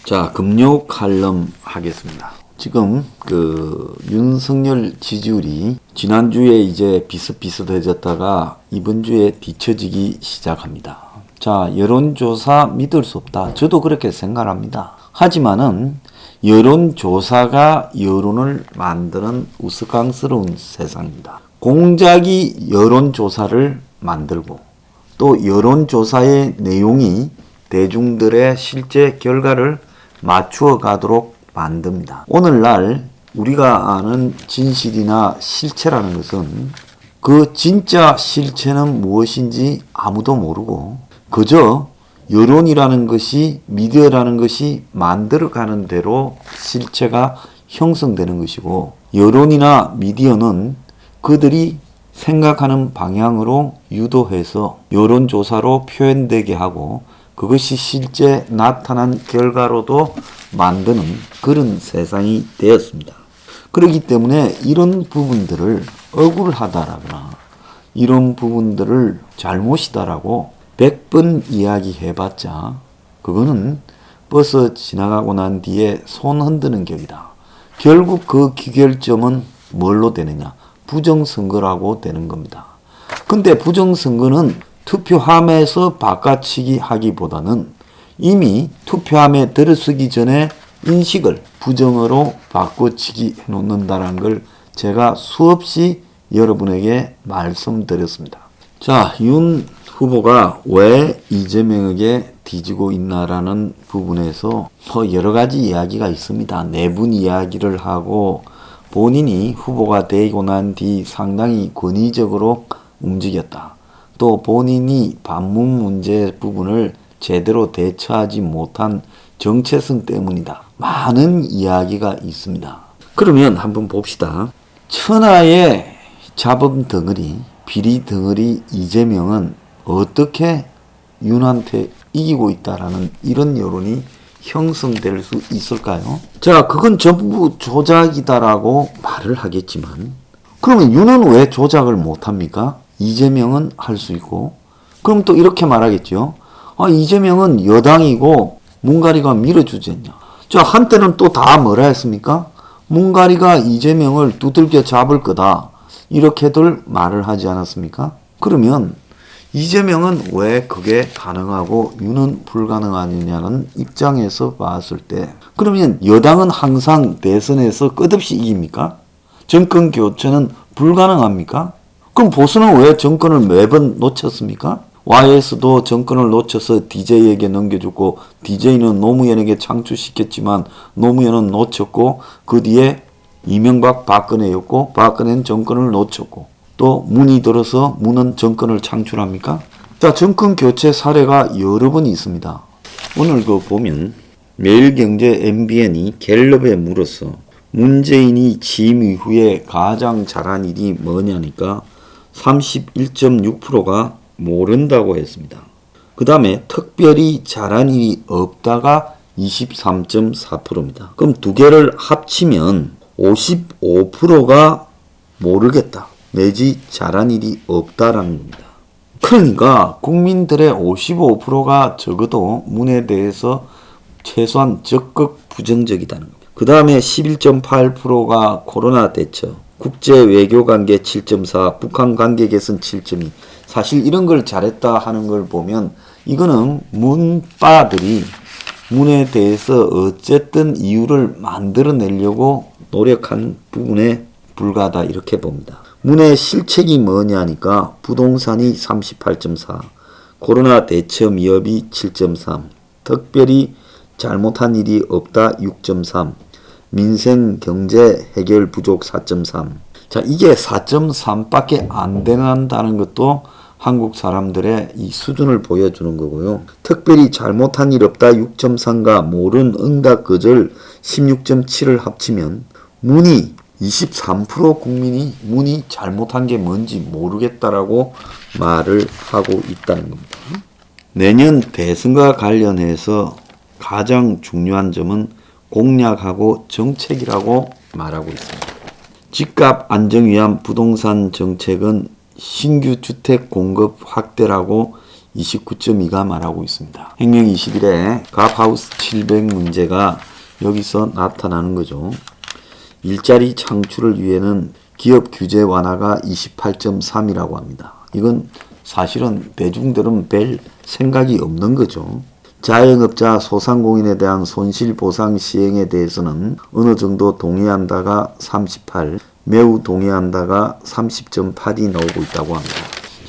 자, 금요 칼럼 하겠습니다. 지금 윤석열 지지율이 지난주에 이제 비슷비슷해졌다가 이번 주에 뒤처지기 시작합니다. 자, 여론조사 믿을 수 없다. 저도 그렇게 생각합니다. 하지만은 여론조사가 여론을 만드는 우스꽝스러운 세상입니다. 공작이 여론조사를 만들고 또 여론조사의 내용이 대중들의 실제 결과를 맞추어 가도록 만듭니다. 오늘날 우리가 아는 진실이나 실체라는 것은 그 진짜 실체는 무엇인지 아무도 모르고 그저 여론이라는 것이 미디어라는 것이 만들어가는 대로 실체가 형성되는 것이고 여론이나 미디어는 그들이 생각하는 방향으로 유도해서 여론조사로 표현되게 하고 그것이 실제 나타난 결과로도 만드는 그런 세상이 되었습니다. 그렇기 때문에 이런 부분들을 억울하다라거나 이런 부분들을 잘못이다라고 100번 이야기해봤자 그거는 버스 지나가고 난 뒤에 손 흔드는 격이다. 결국 그 기결점은 뭘로 되느냐? 부정선거라고 되는 겁니다. 근데 부정선거는 투표함에서 바꿔치기 하기보다는 이미 투표함에 들어서기 전에 인식을 부정으로 바꿔치기 해놓는다는 걸 제가 수없이 여러분에게 말씀드렸습니다. 자, 윤 후보가 왜 이재명에게 뒤지고 있나라는 부분에서 여러 가지 이야기가 있습니다. 내분 이야기를 하고 본인이 후보가 되고 난 뒤 상당히 권위적으로 움직였다. 또 본인이 반문 문제 부분을 제대로 대처하지 못한 정체성 때문이다. 많은 이야기가 있습니다. 그러면 한번 봅시다. 천하의 자본 덩어리, 비리 덩어리 이재명은 어떻게 윤한테 이기고 있다라는 이런 여론이 형성될 수 있을까요? 자, 그건 전부 조작이다라고 말을 하겠지만 그러면 윤은 왜 조작을 못합니까? 이재명은 할 수 있고 그럼 또 이렇게 말하겠죠. 이재명은 여당이고 문가리가 밀어주지 않냐. 자, 한때는 또 다 뭐라 했습니까? 문가리가 이재명을 두들겨 잡을 거다. 이렇게들 말을 하지 않았습니까? 그러면 이재명은 왜 그게 가능하고 윤은 불가능하느냐는 입장에서 봤을 때 그러면 여당은 항상 대선에서 끝없이 이깁니까? 정권 교체는 불가능합니까? 그럼 보수는 왜 정권을 매번 놓쳤습니까? YS도 정권을 놓쳐서 DJ에게 넘겨주고 DJ는 노무현에게 창출시켰지만 노무현은 놓쳤고 그 뒤에 이명박 박근혜였고 박근혜는 정권을 놓쳤고 또 문이 들어서 문은 정권을 창출합니까? 자, 정권 교체 사례가 여러 번 있습니다. 오늘 보면 매일경제 MBN이 갤럽에 물어서 문재인이 취임 이후에 가장 잘한 일이 뭐냐니까 31.6%가 모른다고 했습니다. 그 다음에 특별히 잘한 일이 없다가 23.4%입니다. 그럼 두 개를 합치면 55%가 모르겠다. 내지 잘한 일이 없다라는 겁니다. 그러니까 국민들의 55%가 적어도 문에 대해서 최소한 적극 부정적이다는 겁니다. 그 다음에 11.8%가 코로나 대처, 국제 외교 관계 7.4, 북한 관계 개선 7.2. 사실 이런 걸 잘했다 하는 걸 보면 이거는 문빠들이 문에 대해서 어쨌든 이유를 만들어내려고 노력한 부분에 불과하다 이렇게 봅니다. 문의 실책이 뭐냐니까 부동산이 38.4, 코로나 대처 미흡이 7.3, 특별히 잘못한 일이 없다 6.3, 민생 경제 해결 부족 4.3. 자, 이게 4.3밖에 안 된다는 것도 한국 사람들의 이 수준을 보여주는 거고요. 특별히 잘못한 일 없다 6.3과 모른 응답 거절 16.7을 합치면 문이 23% 국민이 문이 잘못한 게 뭔지 모르겠다라고 말을 하고 있다는 겁니다. 내년 대선과 관련해서 가장 중요한 점은 공약하고 정책이라고 말하고 있습니다. 집값 안정 위한 부동산 정책은 신규 주택 공급 확대라고 29.2가 말하고 있습니다. 행명 21에 갑하우스 700 문제가 여기서 나타나는 거죠. 일자리 창출을 위해는 기업 규제 완화가 28.3이라고 합니다. 이건 사실은 대중들은 별 생각이 없는 거죠. 자영업자 소상공인에 대한 손실보상 시행에 대해서는 어느 정도 동의한다가 38, 매우 동의한다가 30.8이 나오고 있다고 합니다.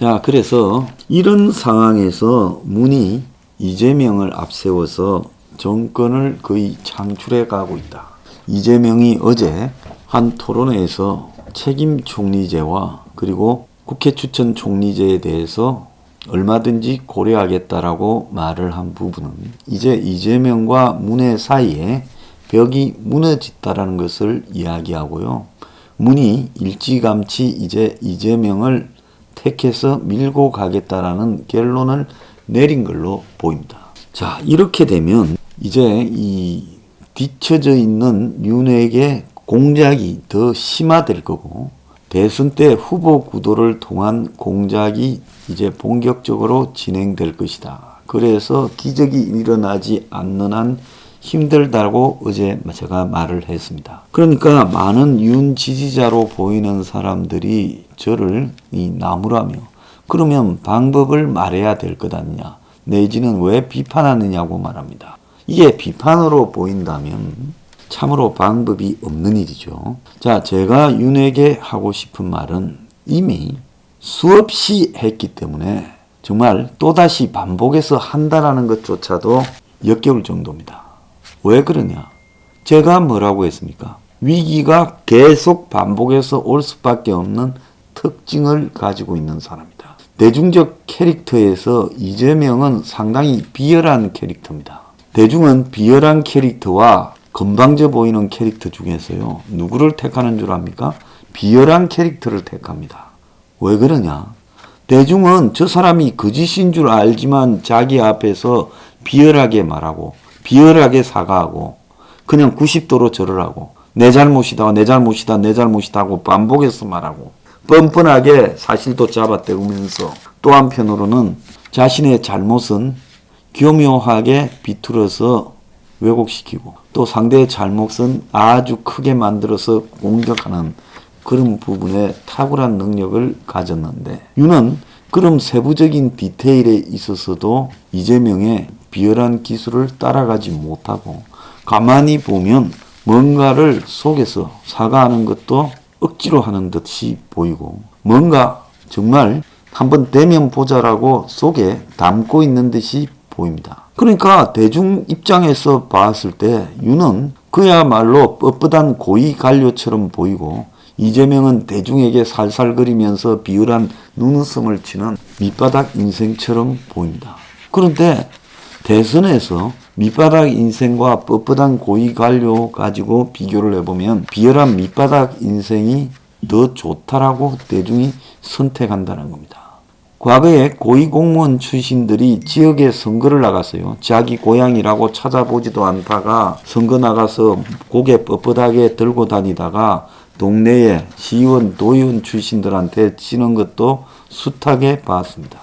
자, 그래서 이런 상황에서 문이 이재명을 앞세워서 정권을 거의 창출해 가고 있다. 이재명이 어제 한 토론회에서 책임 총리제와 그리고 국회 추천 총리제에 대해서 얼마든지 고려하겠다라고 말을 한 부분은 이제 이재명과 문의 사이에 벽이 무너졌다라는 것을 이야기하고요. 문이 일찌감치 이제 이재명을 택해서 밀고 가겠다라는 결론을 내린 걸로 보입니다. 자, 이렇게 되면 이제 이 뒤처져 있는 윤핵의 공작이 더 심화될 거고 대선 때 후보 구도를 통한 공작이 이제 본격적으로 진행될 것이다. 그래서 기적이 일어나지 않는 한 힘들다고 어제 제가 말을 했습니다. 그러니까 많은 윤 지지자로 보이는 사람들이 저를 나무라며 그러면 방법을 말해야 될 것 아니냐 내지는 왜 비판하느냐고 말합니다. 이게 비판으로 보인다면 참으로 방법이 없는 일이죠. 자, 제가 윤에게 하고 싶은 말은 이미 수없이 했기 때문에 정말 또다시 반복해서 한다라는 것조차도 역겨울 정도입니다. 왜 그러냐? 제가 뭐라고 했습니까? 위기가 계속 반복해서 올 수밖에 없는 특징을 가지고 있는 사람이다. 대중적 캐릭터에서 이재명은 상당히 비열한 캐릭터입니다. 대중은 비열한 캐릭터와 건방져 보이는 캐릭터 중에서요. 누구를 택하는 줄 압니까? 비열한 캐릭터를 택합니다. 왜 그러냐? 대중은 저 사람이 거짓인 줄 알지만 자기 앞에서 비열하게 말하고 비열하게 사과하고 그냥 90도로 절을 하고 내 잘못이다 내 잘못이다 내 잘못이다 하고 반복해서 말하고 뻔뻔하게 사실도 잡아떼우면서 또 한편으로는 자신의 잘못은 교묘하게 비틀어서 왜곡시키고 또 상대의 잘못은 아주 크게 만들어서 공격하는 그런 부분에 탁월한 능력을 가졌는데 윤은 그런 세부적인 디테일에 있어서도 이재명의 비열한 기술을 따라가지 못하고 가만히 보면 뭔가를 속에서 사과하는 것도 억지로 하는 듯이 보이고 뭔가 정말 한번 대면 보자라고 속에 담고 있는 듯이 보입니다. 그러니까 대중 입장에서 봤을 때 윤은 그야말로 뻣뻣한 고위 관료처럼 보이고 이재명은 대중에게 살살거리면서 비열한 눈웃음을 치는 밑바닥 인생처럼 보입니다. 그런데 대선에서 밑바닥 인생과 뻣뻣한 고위 관료 가지고 비교를 해보면 비열한 밑바닥 인생이 더 좋다라고 대중이 선택한다는 겁니다. 과거에 고위공무원 출신들이 지역에 선거를 나갔어요. 자기 고향이라고 찾아보지도 않다가 선거 나가서 고개 뻣뻣하게 들고 다니다가 동네에 시의원, 도의원 출신들한테 지는 것도 숱하게 봤습니다.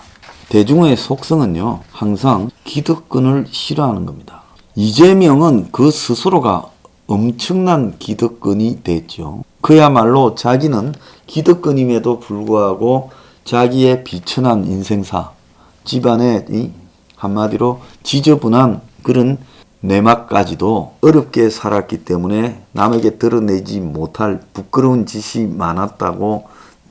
대중의 속성은요, 항상 기득권을 싫어하는 겁니다. 이재명은 그 스스로가 엄청난 기득권이 됐죠. 그야말로 자기는 기득권임에도 불구하고 자기의 비천한 인생사, 집안의 한마디로 지저분한 그런 내막까지도 어렵게 살았기 때문에 남에게 드러내지 못할 부끄러운 짓이 많았다고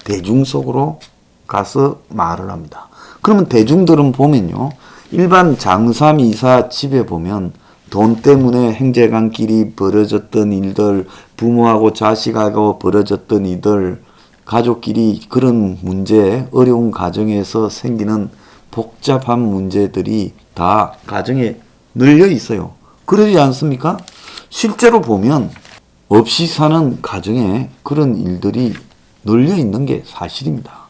대중 속으로 가서 말을 합니다. 그러면 대중들은 보면요. 일반 장삼이사 집에 보면 돈 때문에 형제간끼리 벌어졌던 일들, 부모하고 자식하고 벌어졌던 일들, 가족끼리 그런 문제, 어려운 가정에서 생기는 복잡한 문제들이 다 가정에 널려 있어요. 그러지 않습니까? 실제로 보면 없이 사는 가정에 그런 일들이 널려 있는 게 사실입니다.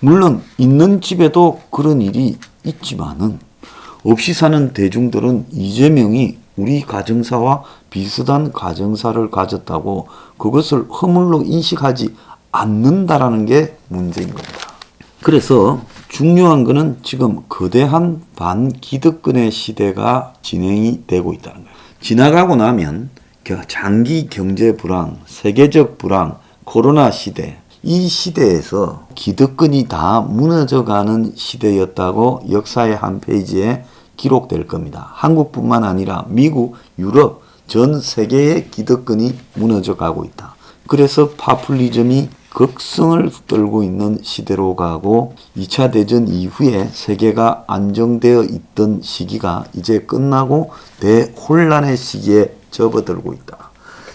물론 있는 집에도 그런 일이 있지만은 없이 사는 대중들은 이재명이 우리 가정사와 비슷한 가정사를 가졌다고 그것을 허물로 인식하지 않는다라는 게 문제인 겁니다. 그래서 중요한 것은 지금 거대한 반기득권의 시대가 진행이 되고 있다는 거예요. 지나가고 나면 장기 경제 불황, 세계적 불황, 코로나 시대, 이 시대에서 기득권이 다 무너져가는 시대였다고 역사의 한 페이지에 기록될 겁니다. 한국뿐만 아니라 미국, 유럽, 전 세계의 기득권이 무너져가고 있다. 그래서 파퓰리즘이 극성을 떨고 있는 시대로 가고 2차 대전 이후에 세계가 안정되어 있던 시기가 이제 끝나고 대혼란의 시기에 접어들고 있다.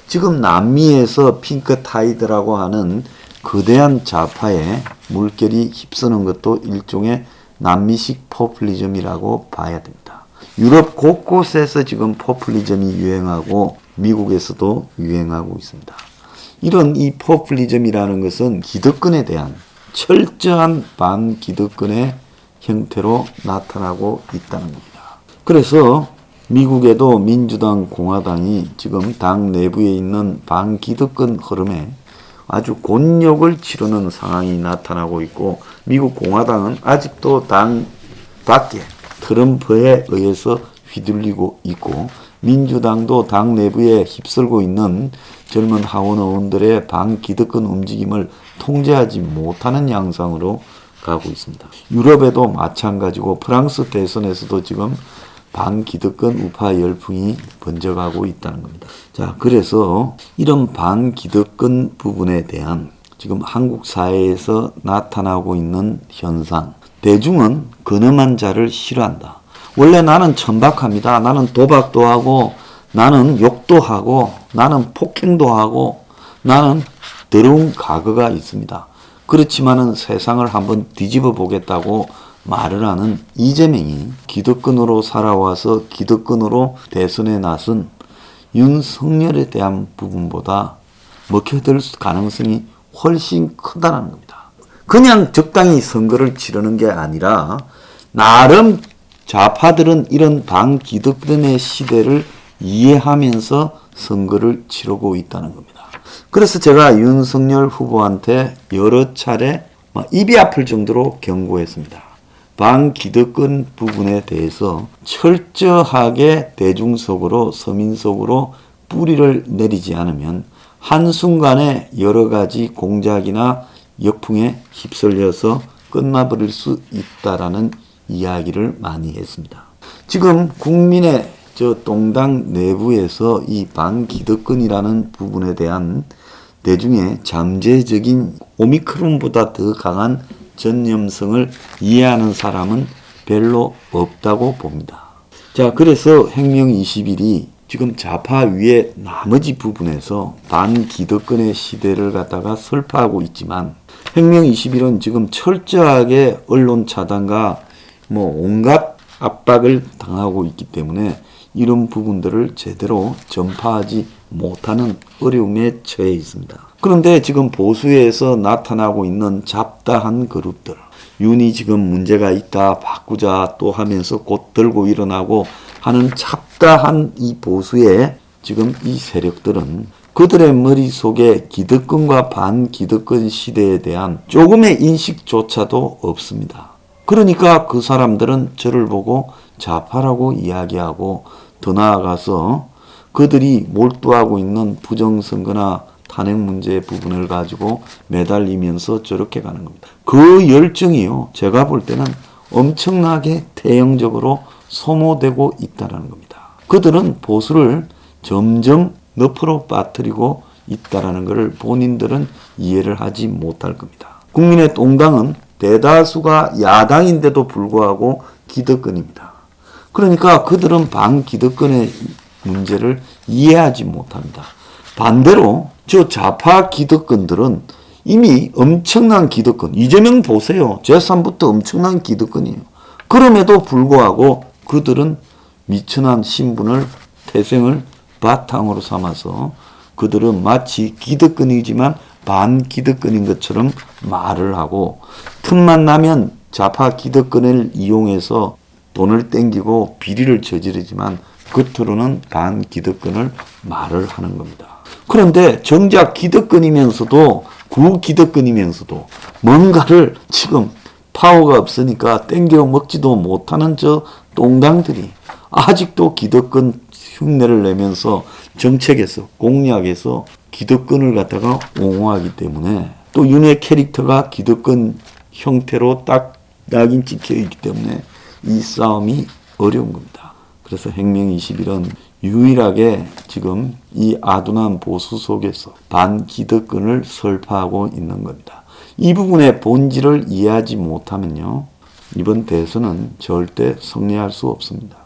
지금 남미에서 핑크 타이드라고 하는 거대한 좌파의 물결이 휩쓰는 것도 일종의 남미식 포퓰리즘이라고 봐야 됩니다. 유럽 곳곳에서 지금 포퓰리즘이 유행하고 미국에서도 유행하고 있습니다. 이런 이 포퓰리즘이라는 것은 기득권에 대한 철저한 반기득권의 형태로 나타나고 있다는 겁니다. 그래서 미국에도 민주당, 공화당이 지금 당 내부에 있는 반기득권 흐름에 아주 곤욕을 치르는 상황이 나타나고 있고, 미국 공화당은 아직도 당 밖에 트럼프에 의해서 휘둘리고 있고, 민주당도 당 내부에 휩쓸고 있는 젊은 하원 의원들의 반기득권 움직임을 통제하지 못하는 양상으로 가고 있습니다. 유럽에도 마찬가지고 프랑스 대선에서도 지금 반기득권 우파 열풍이 번져가고 있다는 겁니다. 자, 그래서 이런 반기득권 부분에 대한 지금 한국 사회에서 나타나고 있는 현상, 대중은 근엄한 자를 싫어한다. 원래 나는 천박합니다. 나는 도박도 하고, 나는 욕도 하고, 나는 폭행도 하고, 나는 더러운 과거가 있습니다. 그렇지만은 세상을 한번 뒤집어 보겠다고 말을 하는 이재명이 기득권으로 살아와서 기득권으로 대선에 나선 윤석열에 대한 부분보다 먹혀들 가능성이 훨씬 크다는 겁니다. 그냥 적당히 선거를 치르는 게 아니라 나름 좌파들은 이런 반기득권의 시대를 이해하면서 선거를 치르고 있다는 겁니다. 그래서 제가 윤석열 후보한테 여러 차례 입이 아플 정도로 경고했습니다. 반기득권 부분에 대해서 철저하게 대중 속으로, 서민 속으로 뿌리를 내리지 않으면 한순간에 여러 가지 공작이나 역풍에 휩쓸려서 끝나버릴 수 있다라는 이야기를 많이 했습니다. 지금 국민의 동당 내부에서 이 반기득권이라는 부분에 대한 대중의 잠재적인 오미크론보다 더 강한 전념성을 이해하는 사람은 별로 없다고 봅니다. 자, 그래서 혁명 20일이 지금 좌파 위에 나머지 부분에서 반기득권의 시대를 갖다가 설파하고 있지만, 혁명 20일은 지금 철저하게 언론 차단과 온갖 압박을 당하고 있기 때문에 이런 부분들을 제대로 전파하지 못하는 어려움에 처해 있습니다. 그런데 지금 보수에서 나타나고 있는 잡다한 그룹들, 윤이 지금 문제가 있다, 바꾸자 또 하면서 곧 들고 일어나고 하는 잡다한 이 보수의 지금 이 세력들은 그들의 머릿속에 기득권과 반기득권 시대에 대한 조금의 인식조차도 없습니다. 그러니까 그 사람들은 저를 보고 좌파라고 이야기하고, 더 나아가서 그들이 몰두하고 있는 부정선거나 탄핵 문제 부분을 가지고 매달리면서 저렇게 가는 겁니다. 그 열정이요, 제가 볼 때는 엄청나게 태형적으로 소모되고 있다는 겁니다. 그들은 보수를 점점 늪으로 빠뜨리고 있다는 것을 본인들은 이해를 하지 못할 겁니다. 국민의 동당은 대다수가 야당인데도 불구하고 기득권입니다. 그러니까 그들은 반기득권의 문제를 이해하지 못합니다. 반대로 저 좌파 기득권들은 이미 엄청난 기득권, 이재명 보세요. 제3부터 엄청난 기득권이에요. 그럼에도 불구하고 그들은 미천한 신분을, 태생을 바탕으로 삼아서 그들은 마치 기득권이지만 반기득권인 것처럼 말을 하고, 틈만 나면 좌파 기득권을 이용해서 돈을 땡기고 비리를 저지르지만 겉으로는 반기득권을 말을 하는 겁니다. 그런데 정작 기득권이면서도, 구기득권이면서도 뭔가를 지금 파워가 없으니까 땡겨 먹지도 못하는 저 똥당들이 아직도 기득권 흉내를 내면서 정책에서 공약에서 기득권을 갖다가 옹호하기 때문에 또 윤의 캐릭터가 기득권 형태로 딱 낙인 찍혀 있기 때문에 이 싸움이 어려운 겁니다. 그래서 혁명 21은 유일하게 지금 이 아둔한 보수 속에서 반기득권을 설파하고 있는 겁니다. 이 부분의 본질을 이해하지 못하면요, 이번 대선은 절대 승리할 수 없습니다.